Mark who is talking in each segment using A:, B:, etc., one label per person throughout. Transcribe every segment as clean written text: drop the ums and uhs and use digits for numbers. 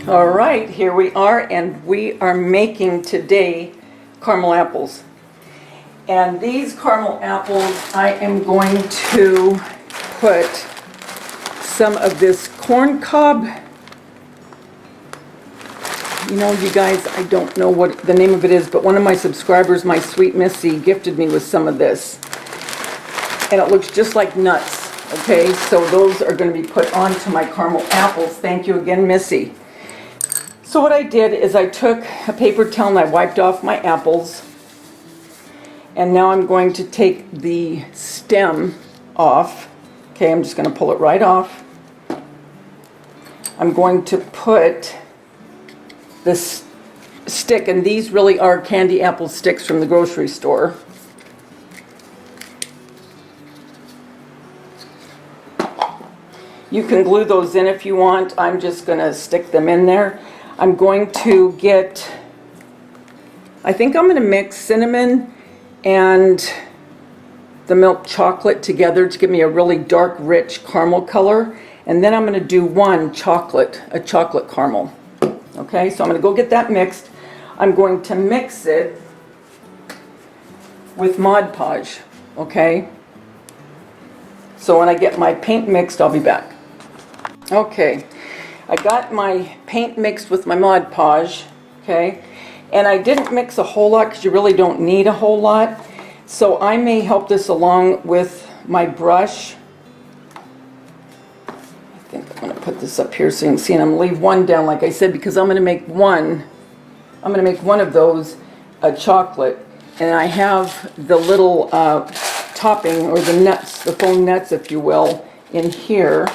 A: All right, here we are, and we are making today caramel apples. And these caramel apples, I am going to put some of this corn cob. You know, you guys, I don't know what the name of it is, but one of my subscribers, my sweet Missy, gifted me with some of this. And it looks just like nuts, okay? So those are going to be put onto my caramel apples. Thank you again, Missy. So what I did is I took a paper towel and I wiped off my apples. And now I'm going to take the stem off. Okay, I'm just going to pull it right off. I'm going to put this stick, and these really are candy apple sticks from the grocery store. You can glue those in if you want. I'm just going to stick them in there. I'm going to get, I think I'm going to mix cinnamon and the milk chocolate together to give me a really dark, rich caramel color. And then I'm going to do a chocolate caramel. Okay, so I'm going to go get that mixed. I'm going to mix it with Mod Podge. Okay, so when I get my paint mixed, I'll be back. Okay, I got my paint mixed with my Mod Podge. Okay, and I didn't mix a whole lot because you really don't need a whole lot. So I may help this along with my brush. I think I'm going to put this up here so you can see, and I'm going to leave one down, like I said, because I'm going to make one. I'm going to make one of those a chocolate, and I have the little topping, or the nuts, the faux nuts, if you will, in here.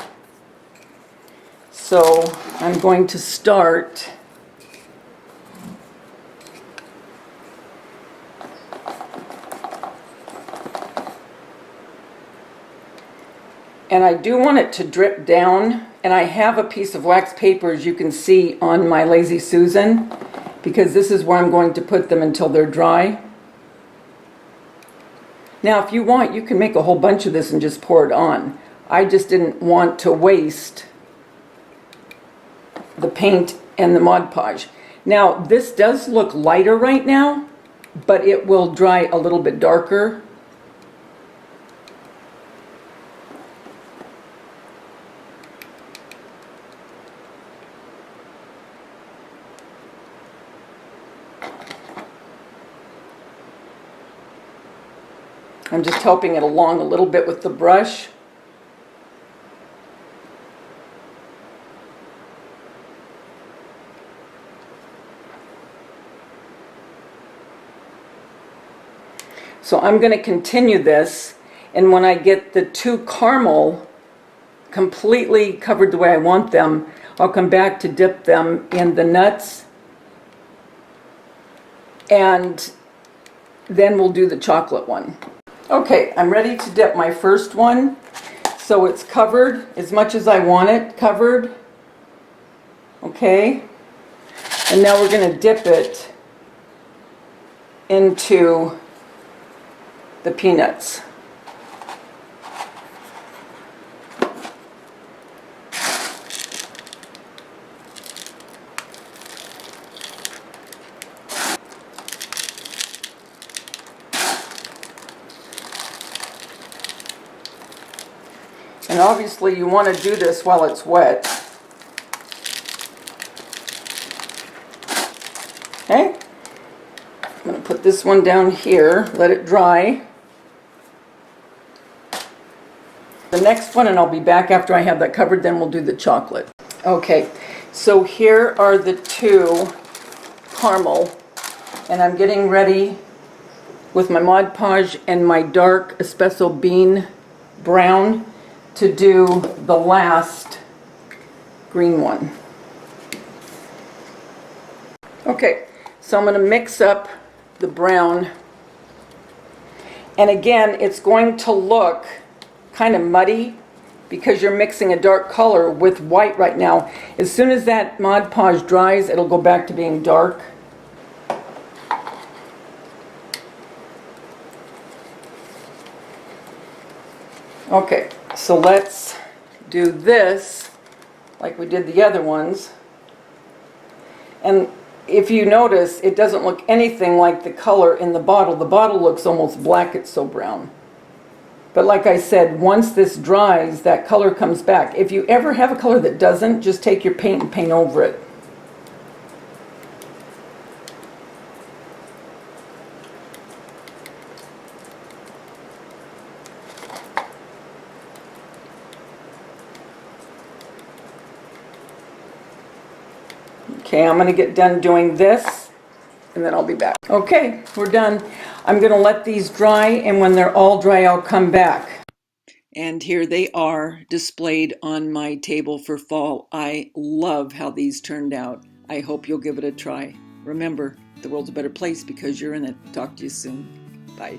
A: So I'm going to start and I do want it to drip down, and I have a piece of wax paper, as you can see, on my Lazy Susan, because this is where I'm going to put them until they're dry. Now if you want, you can make a whole bunch of this and just pour it on. I just didn't want to waste the paint and the Mod Podge. Now this does look lighter right now, but it will dry a little bit darker. I'm just helping it along a little bit with the brush. So I'm going to continue this, and when I get the two caramel completely covered the way I want them, I'll come back to dip them in the nuts, and then we'll do the chocolate one. Okay, I'm ready to dip my first one. So it's covered as much as I want it covered. Okay, and now we're going to dip it into the peanuts. And obviously you want to do this while it's wet. Okay, I'm going to put this one down here, let it dry. The next one, and I'll be back after I have that covered, then we'll do the chocolate. Okay, so here are the two caramel, and I'm getting ready with my Mod Podge and my dark espresso bean brown to do the last green one. Okay, so I'm going to mix up the brown, and again it's going to look kind of muddy because you're mixing a dark color with white right now. As soon as that Mod Podge dries, it'll go back to being dark. Okay, so let's do this like we did the other ones. And if you notice, it doesn't look anything like the color in the bottle. The bottle looks almost black, it's so brown. But like I said, once this dries, that color comes back. If you ever have a color that doesn't, just take your paint and paint over it. Okay, I'm going to get done doing this, and then I'll be back. Okay, we're done. I'm going to let these dry, and when they're all dry, I'll come back. And here they are displayed on my table for fall. I love how these turned out. I hope you'll give it a try. Remember, the world's a better place because you're in it. Talk to you soon. Bye.